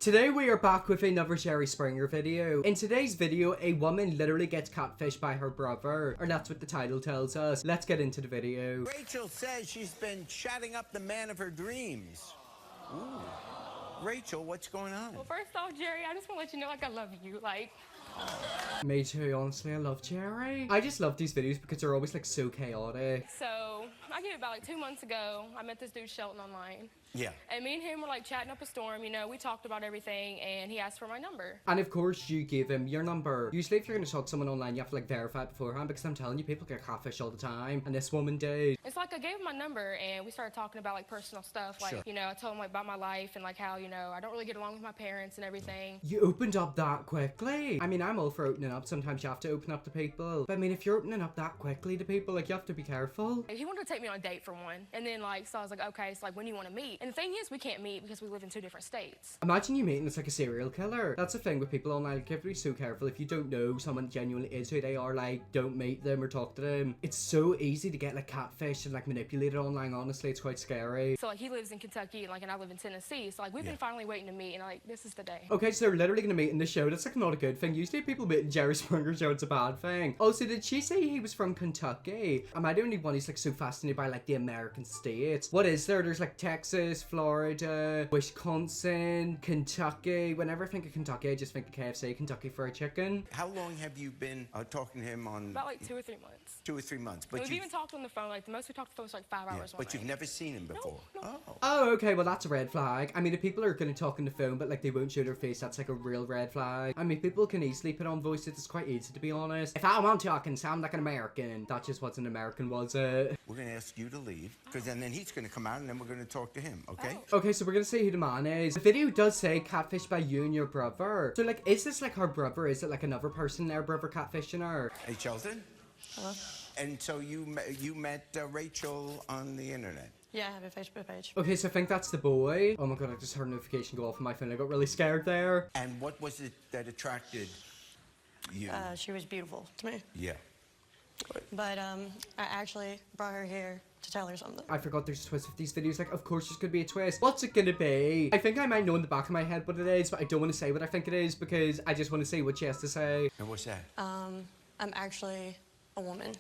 Today we are back with another Jerry Springer video. In today's video, a woman literally gets catfished by her brother, or that's what the title tells us. Let's get into the video. Rachel says she's been chatting up the man of her dreams. Ooh. Rachel, what's going on? Well, first off, Jerry, I just want to let you know, I love you. Me too, honestly, I love Jerry. I just love these videos because they're always so chaotic. So, I gave it about 2 months ago. I met this dude, Shelton, online. Yeah. And me and him were chatting up a storm, we talked about everything, and he asked for my number. And of course, you gave him your number. Usually, if you're gonna talk to someone online, you have to verify it beforehand because I'm telling you, people get catfish all the time, and this woman did. It's I gave him my number, and we started talking about personal stuff. Sure. I told him about my life and how, I don't really get along with my parents and everything. You opened up that quickly. I mean, I'm all for opening up. Sometimes you have to open up to people. But I mean, if you're opening up that quickly to people, you have to be careful. He wanted to take me on a date for one. And then, so I was okay, so when do you want to meet? And the thing is, we can't meet because we live in 2 different states. Imagine you meeting a serial killer. That's the thing with people online. You have to be so careful. If you don't know someone genuinely is who they are, don't meet them or talk to them. It's so easy to get catfished and manipulated online. Honestly, it's quite scary. So he lives in Kentucky and I live in Tennessee. So we've been finally waiting to meet, and this is the day. Okay, so they're literally gonna meet in the show. That's not a good thing. Usually people meet in Jerry Springer show, it's a bad thing. Also, did she say he was from Kentucky? Am I the only one who's so fascinated by the American states? What is there? There's Texas, Florida, Wisconsin, Kentucky. Whenever I think of Kentucky, I just think of KFC, Kentucky Fried Chicken. How long have you been talking to him on? About 2 or 3 months. 2 or 3 months. But we've even talked on the phone. The most we talked on the phone was 5 hours. But you've never seen him before. No. Oh, okay, well that's a red flag. I mean, if people are gonna talk on the phone but they won't show their face, that's a real red flag. I mean, people can easily put on voices. It's quite easy, to be honest. If I want to, I can sound like an American. That just wasn't American, was it? We're gonna ask you to leave, because then he's gonna come out and then we're gonna talk to him, okay? Okay, so we're gonna see who the man is. The video does say catfished by you and your brother. So is this her brother? Is it another person, their brother, catfishing her? Hey, Shelton? Hello? And so you met Rachel on the internet? Yeah, I have a Facebook page. Okay, so I think that's the boy. Oh my god, I just heard a notification go off on my phone. I got really scared there. And what was it that attracted you? She was beautiful to me. Yeah. But I actually brought her here to tell her something. I forgot there's a twist with these videos. Of course there's gonna be a twist. What's it gonna be? I think I might know in the back of my head what it is, but I don't want to say what I think it is because I just want to see what she has to say. And what's that? I'm actually a woman.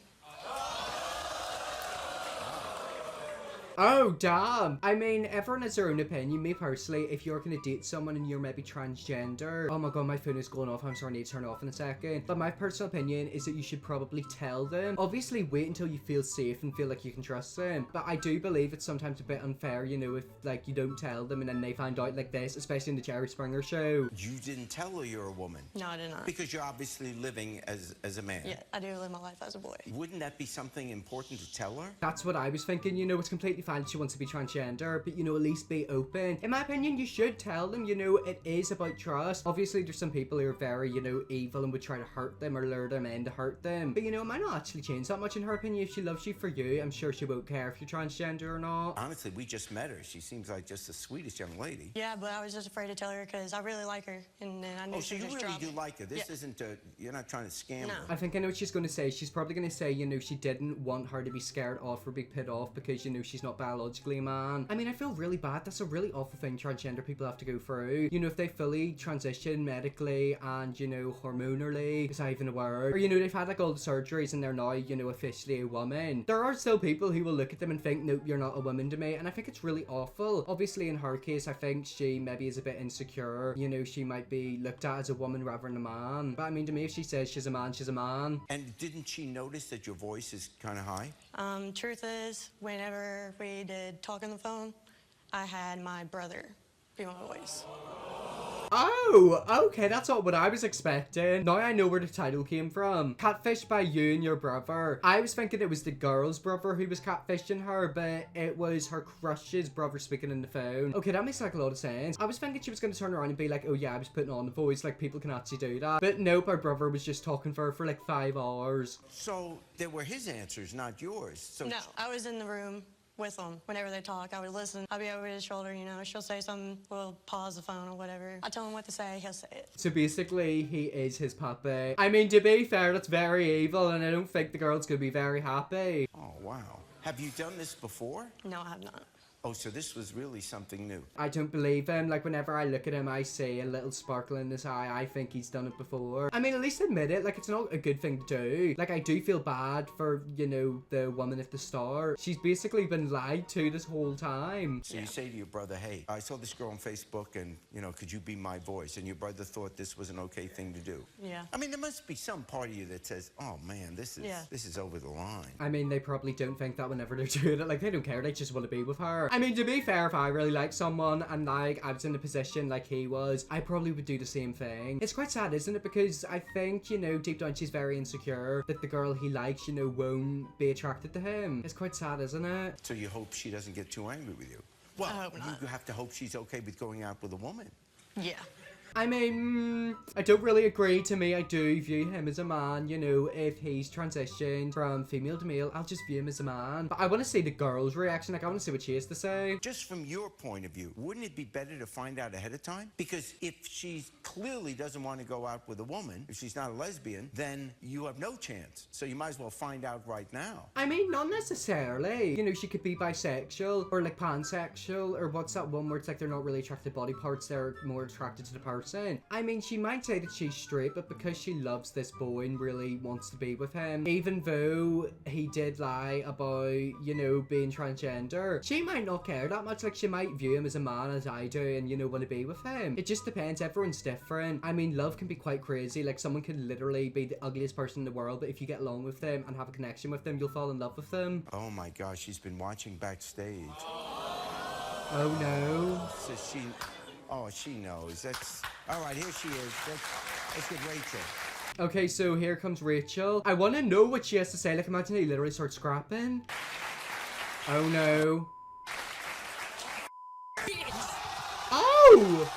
Oh, damn. I mean, everyone has their own opinion. Me personally, if you're gonna date someone and you're maybe transgender, oh my god, my phone is going off. I'm sorry, I need to turn it off in a second. But my personal opinion is that you should probably tell them. Obviously, wait until you feel safe and feel like you can trust them. But I do believe it's sometimes a bit unfair, if you don't tell them and then they find out this, especially in the Jerry Springer show. You didn't tell her you're a woman? No, I did not. Because you're obviously living as a man. Yeah, I do live my life as a boy. Wouldn't that be something important to tell her? That's what I was thinking. It's completely fine if she wants to be transgender, but at least be open. In my opinion, you should tell them, it is about trust. Obviously, there's some people who are very, evil and would try to hurt them or lure them in to hurt them. But, it might not actually change that much in her opinion. If she loves you for you, I'm sure she won't care if you're transgender or not. Honestly, we just met her. She seems like just the sweetest young lady. Yeah, but I was just afraid to tell her because I really like her, and then I knew so she you just really dropped do me. like her. This isn't you're not trying to scam her. I think I know what she's going to say. She's probably going to say, she didn't want her to be scared off or be put off because, she's not biologically a man. I mean, I feel really bad. That's a really awful thing transgender people have to go through. If they fully transition medically and, hormonally, is that even a word? Or, they've had all the surgeries and they're now, officially a woman. There are still people who will look at them and think, nope, you're not a woman to me. And I think it's really awful. Obviously, in her case, I think she maybe is a bit insecure. She might be looked at as a woman rather than a man. But I mean, to me, if she says she's a man, she's a man. And didn't she notice that your voice is kind of high? Truth is, whenever we did talk on the phone, I had my brother be my voice. Oh, okay, that's not what I was expecting. Now I know where the title came from. Catfished by you and your brother. I was thinking it was the girl's brother who was catfishing her, but it was her crush's brother speaking in the phone. Okay, that makes a lot of sense. I was thinking she was going to turn around and be oh yeah, I was putting on the voice, people can actually do that. But nope, her brother was just talking for her for 5 hours. So they were his answers, not yours. So No, I was in the room with them. Whenever they talk, I would listen. I'd be over his shoulder, she'll say something, we'll pause the phone or whatever. I tell him what to say, he'll say it. So basically, he is his puppet. I mean, to be fair, that's very evil, and I don't think the girl's gonna be very happy. Oh, wow. Have you done this before? No, I have not. Oh, so this was really something new. I don't believe him. Like, whenever I look at him, I see a little sparkle in his eye. I think he's done it before. I mean, at least admit it. Like, it's not a good thing to do. Like, I do feel bad for, you know, the woman at the start. She's basically been lied to this whole time. So you say to your brother, hey, I saw this girl on Facebook and, you know, could you be my voice? And your brother thought this was an okay thing to do. Yeah. I mean, there must be some part of you that says, oh, man, this is over the line. I mean, they probably don't think that whenever they're doing it. Like, they don't care. They just want to be with her. I mean, to be fair, if I really like someone and, like, I was in a position like he was, I probably would do the same thing. It's quite sad, isn't it? Because I think, you know, deep down she's very insecure that the girl he likes, you know, won't be attracted to him. It's quite sad, isn't it? So you hope she doesn't get too angry with you. Well, I hope not. you have to hope she's okay with going out with a woman. Yeah. I mean, I don't really agree. To me, I do view him as a man. You know, if he's transitioned from female to male, I'll just view him as a man. But I want to see the girl's reaction. Like, I want to see what she has to say. Just from your point of view, wouldn't it be better to find out ahead of time? Because if she clearly doesn't want to go out with a woman, if she's not a lesbian, then you have no chance. So you might as well find out right now. I mean, not necessarily. You know, she could be bisexual or like pansexual, or what's that one where it's like they're not really attracted to body parts, they're more attracted to the person. I mean, she might say that she's straight, but because she loves this boy and really wants to be with him, even though he did lie about, you know, being transgender, she might not care that much. Like, she might view him as a man as I do and, you know, want to be with him. It just depends. Everyone's different. I mean, love can be quite crazy. Like, someone can literally be the ugliest person in the world, but if you get along with them and have a connection with them, you'll fall in love with them. Oh my gosh, she's been watching backstage. Oh no. So she knows. That's all right. Here she is. Let's get Rachel. Okay, so here comes Rachel. I want to know what she has to say. Like, imagine he literally starts scrapping. Oh no. Oh!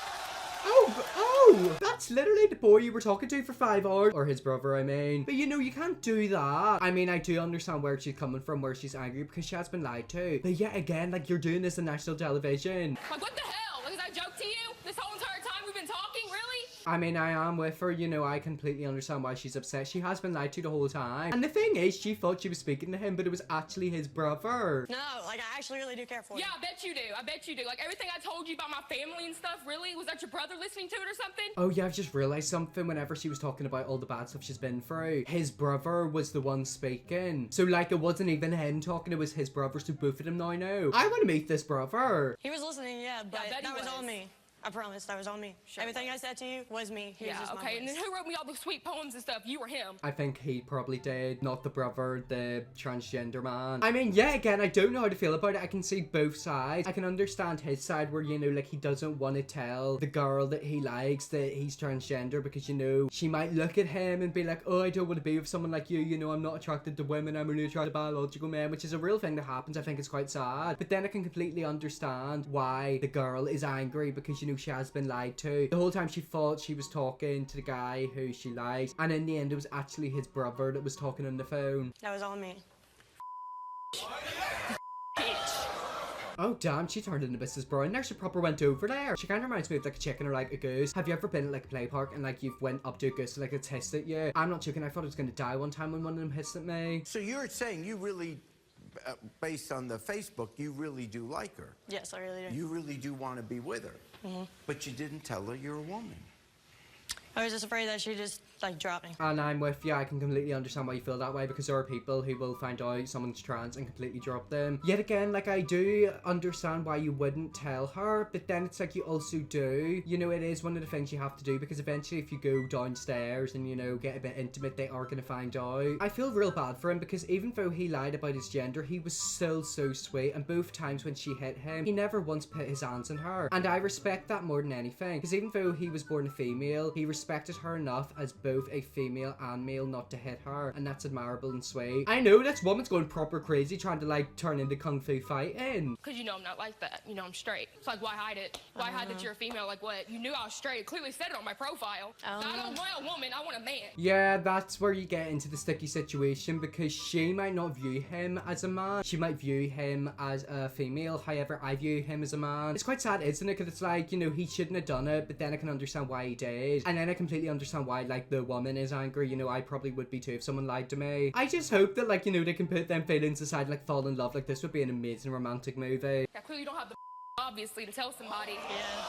Oh! That's literally the boy you were talking to for 5 hours. Or his brother, I mean. But you know, you can't do that. I mean, I do understand where she's coming from, where she's angry, because she has been lied to. But yet again, like, you're doing this on national television. Like, what the hell? Like, is that a joke to you? This whole entire time we've been talking? Really? I mean, I am with her, you know, I completely understand why she's upset. She has been lied to the whole time. And the thing is, she thought she was speaking to him, but it was actually his brother. No, like, I actually really do care for you. Yeah, I bet you do. I bet you do. Like, everything I told you about my family and stuff, really? Was that your brother listening to it or something? Oh yeah, I've just realized something whenever she was talking about all the bad stuff she's been through. His brother was the one speaking. So, like, it wasn't even him talking, it was his brother, so both of them now know. I want to meet this brother. He was listening, yeah, but I bet that he was all was. me. I promise, that was all me. Sure Everything was. I said to you was me. He was Yeah, just my okay. And voice. then who wrote me all the sweet poems and stuff? You or him? I think he probably did, not the brother, the transgender man. I mean, yeah, again, I don't know how to feel about it. I can see both sides. I can understand his side where, you know, like, he doesn't want to tell the girl that he likes that he's transgender because, you know, she might look at him and be like, oh, I don't want to be with someone like you know, I'm not attracted to women, I'm only attracted to biological men, which is a real thing that happens. I think it's quite sad. But then I can completely understand why the girl is angry because, you know, she has been lied to. The whole time she thought she was talking to the guy who she likes, and in the end it was actually his brother that was talking on the phone. That was all me. Bitch. Oh damn, she turned into Mrs. Brown. Now she proper went over there. She kind of reminds me of like a chicken or like a goose. Have you ever been at like a play park and like you've went up to a goose and like it's hissed at you? I'm not joking, I thought it was gonna die one time when one of them hissed at me. So you're saying you really, based on the Facebook, you really do like her. Yes, I really do. You really do want to be with her. But you didn't tell her you're a woman. I was just afraid that she'd just, like, drop me. And I'm with you, I can completely understand why you feel that way because there are people who will find out someone's trans and completely drop them. Yet again, like, I do understand why you wouldn't tell her, but then it's like you also do. You know, it is one of the things you have to do because eventually if you go downstairs and, you know, get a bit intimate, they are going to find out. I feel real bad for him because even though he lied about his gender, he was still so sweet, and both times when she hit him, he never once put his hands on her. And I respect that more than anything because even though he was born a female, he respected her enough as both a female and male not to hit her, and that's admirable and sweet. I know this woman's going proper crazy trying to like turn into kung fu fighting. Because you know I'm not like that. You know I'm straight. It's like, why hide it? Why hide that you're a female? Like what? You knew I was straight. It clearly said it on my profile. I don't want a woman. I want a man. Yeah, that's where you get into the sticky situation because she might not view him as a man. She might view him as a female. However, I view him as a man. It's quite sad, isn't it? Because it's like, you know, he shouldn't have done it, but then I can understand why he did. And then I completely understand why, like, the woman is angry. You know, I probably would be too if someone lied to me. I just hope that, like, you know, they can put them feelings aside, like, fall in love. Like, this would be an amazing romantic movie. Yeah, clearly you don't have the obviously to tell somebody. Yeah.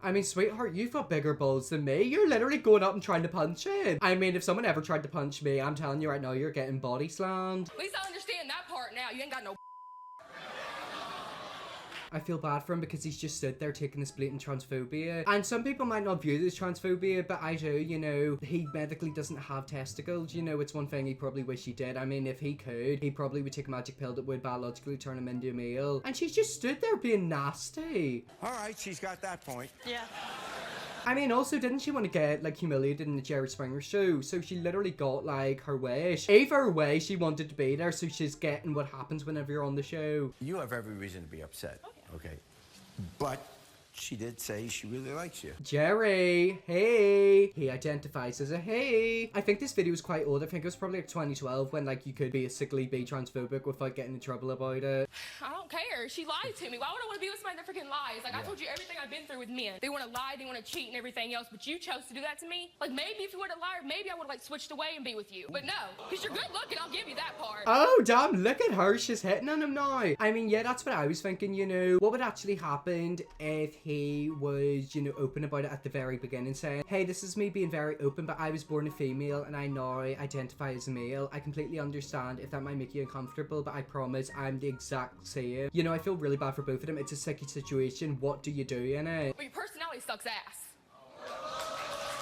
I mean, sweetheart, you've got bigger balls than me. You're literally going up and trying to punch it. I mean, if someone ever tried to punch me, I'm telling you right now, you're getting body slammed. At least I understand that part now. You ain't got no. I feel bad for him because he's just stood there taking this blatant transphobia. And some people might not view this transphobia, but I do, you know. He medically doesn't have testicles, you know. It's one thing he probably wish he did. I mean, if he could, he probably would take a magic pill that would biologically turn him into a male. And she's just stood there being nasty. All right, she's got that point. Yeah. I mean, also, didn't she want to get, like, humiliated in the Jerry Springer show? So she literally got, like, her wish. Either way, she wanted to be there, so she's getting what happens whenever you're on the show. You have every reason to be upset. Okay. But she did say she really likes you. Jerry, hey. He identifies as a hey. I think this video was quite old. I think it was probably like 2012 when, like, you could basically be transphobic without getting in trouble about it. I don't care. She lied to me. Why would I want to be with somebody that freaking lies? Like, I told you everything I've been through with men. They want to lie, they want to cheat and everything else, but you chose to do that to me? Like, maybe if you would have lied, maybe I would have, like, switched away and be with you. But no, because you're good looking, I'll give you that part. Oh, damn, look at her. She's hitting on him now. I mean, yeah, that's what I was thinking, you know. What would actually happen if he was, you know, open about it at the very beginning, saying, hey, this is me being very open, but I was born a female and I now identify as a male. I completely understand if that might make you uncomfortable, but I promise I'm the exact same. You know, I feel really bad for both of them. It's a sticky situation. What do you do in it? But your personality sucks ass.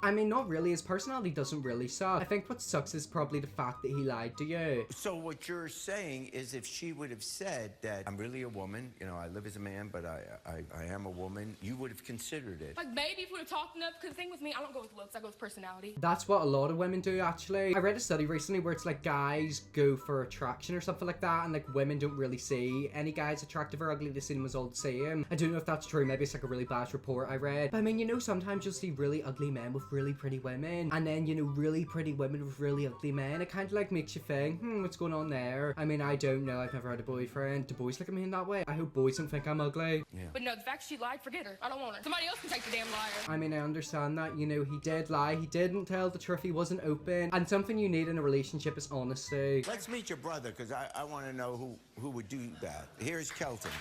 I mean, not really. His personality doesn't really suck. I think what sucks is probably the fact that he lied to you. So what you're saying is if she would have said that I'm really a woman, you know, I live as a man, but I am a woman, you would have considered it. Like, maybe if we would have talked enough, because the thing with me, I don't go with looks, I go with personality. That's what a lot of women do, actually. I read a study recently where it's like guys go for attraction or something like that, and like women don't really see any guys attractive or ugly. They see them as all the same. I don't know if that's true. Maybe it's like a really bad report I read. But I mean, you know, sometimes you'll see really ugly men with really pretty women, and then, you know, really pretty women with really ugly men. It kind of like makes you think, what's going on there? I mean, I don't know. I've never had a boyfriend. Do boys look at me in that way? I hope boys don't think I'm ugly. Yeah. But no, the fact she lied, forget her. I don't want her. Somebody else can take the damn liar. I mean, I understand that, you know, he did lie. He didn't tell the truth. He wasn't open. And something you need in a relationship is honesty. Let's meet your brother, because I want to know who would do that. Here's Kelton.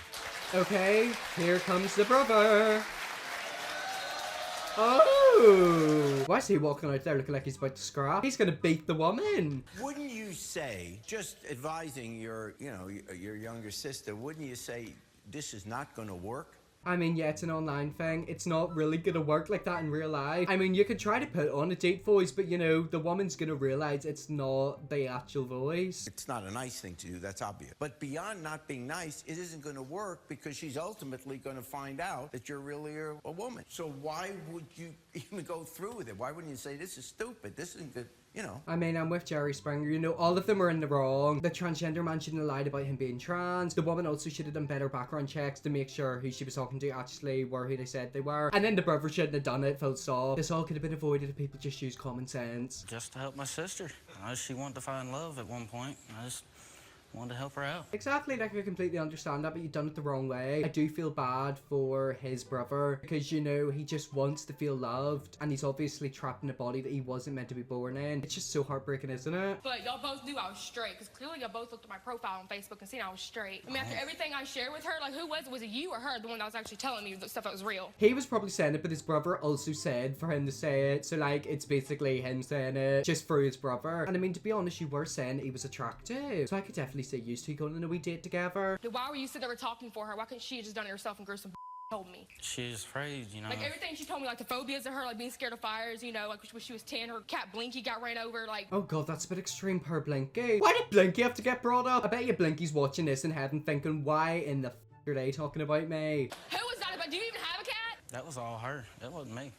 Okay, here comes the brother. Oh! Why is he walking out there looking like he's about to scrap? He's gonna beat the woman. Wouldn't you say, just advising your, you know, your younger sister, wouldn't you say this is not going to work? I mean, yeah, it's an online thing. It's not really gonna work like that in real life. I mean, you could try to put on a deep voice, but, you know, the woman's gonna realize it's not the actual voice. It's not a nice thing to do, that's obvious. But beyond not being nice, it isn't going to work because she's ultimately going to find out that you're really a woman. So why would you even go through with it? Why wouldn't you say, this is stupid, this isn't good? You know. I mean, I'm with Jerry Springer. You know, all of them are in the wrong. The transgender man shouldn't have lied about him being trans. The woman also should have done better background checks to make sure who she was talking to actually were who they said they were. And then the brother shouldn't have done it, full stop. This all could have been avoided if people just used common sense. Just to help my sister. She wanted to find love at one point. I just wanted to help her out. Exactly, like, I completely understand that, but you've done it the wrong way. I do feel bad for his brother because, you know, he just wants to feel loved and he's obviously trapped in a body that he wasn't meant to be born in. It's just so heartbreaking, isn't it? But y'all both knew I was straight, because clearly y'all both looked at my profile on Facebook and seen I was straight. I mean, after everything I shared with her, like, who was it? Was it you or her, the one that was actually telling me the stuff that was real? He was probably saying it, but his brother also said for him to say it. So, like, it's basically him saying it just for his brother. And I mean, to be honest, you were saying he was attractive. So I could definitely say used to going on a wee date together. Then why were you sitting there talking for her? Why couldn't she have just done it herself and grew some told me? She's afraid, you know. Like, everything she told me, like, the phobias of her, like, being scared of fires, you know, like, when she was 10, her cat Blinky got ran over, like... Oh god, that's a bit extreme per Blinky. Why did Blinky have to get brought up? I bet you Blinky's watching this in heaven thinking, why in the f*** are they talking about me? Who was that about? Do you even have a cat? That was all her. That wasn't me.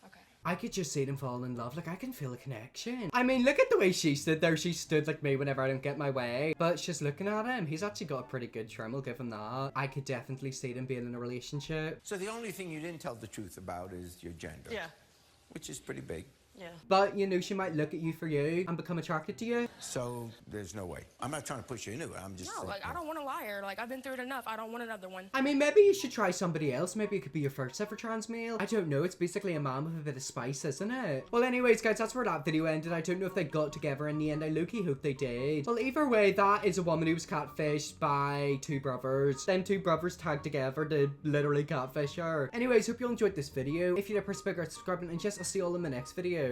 Okay. I could just see them fall in love. Like, I can feel a connection. I mean, look at the way she stood there. She stood like me whenever I don't get my way. But just looking at him, he's actually got a pretty good trim, I'll give him that. I could definitely see them being in a relationship. So the only thing you didn't tell the truth about is your gender. Yeah. Which is pretty big. Yeah. But, you know, she might look at you for you and become attracted to you. So there's no way. I'm not trying to push you into it. I'm just No, like, I don't want a liar. Like, I've been through it enough. I don't want another one. I mean, maybe you should try somebody else. Maybe it could be your first ever trans male. I don't know. It's basically a man with a bit of spice, isn't it? Well, anyways, guys, that's where that video ended. I don't know if they got together in the end. I low-key hope they did. Well, either way, that is a woman who was catfished by two brothers. Them two brothers tagged together to literally catfish her. Anyways, hope you all enjoyed this video. If you did, press the big red subscribe button, and just I'll see you all in my next video.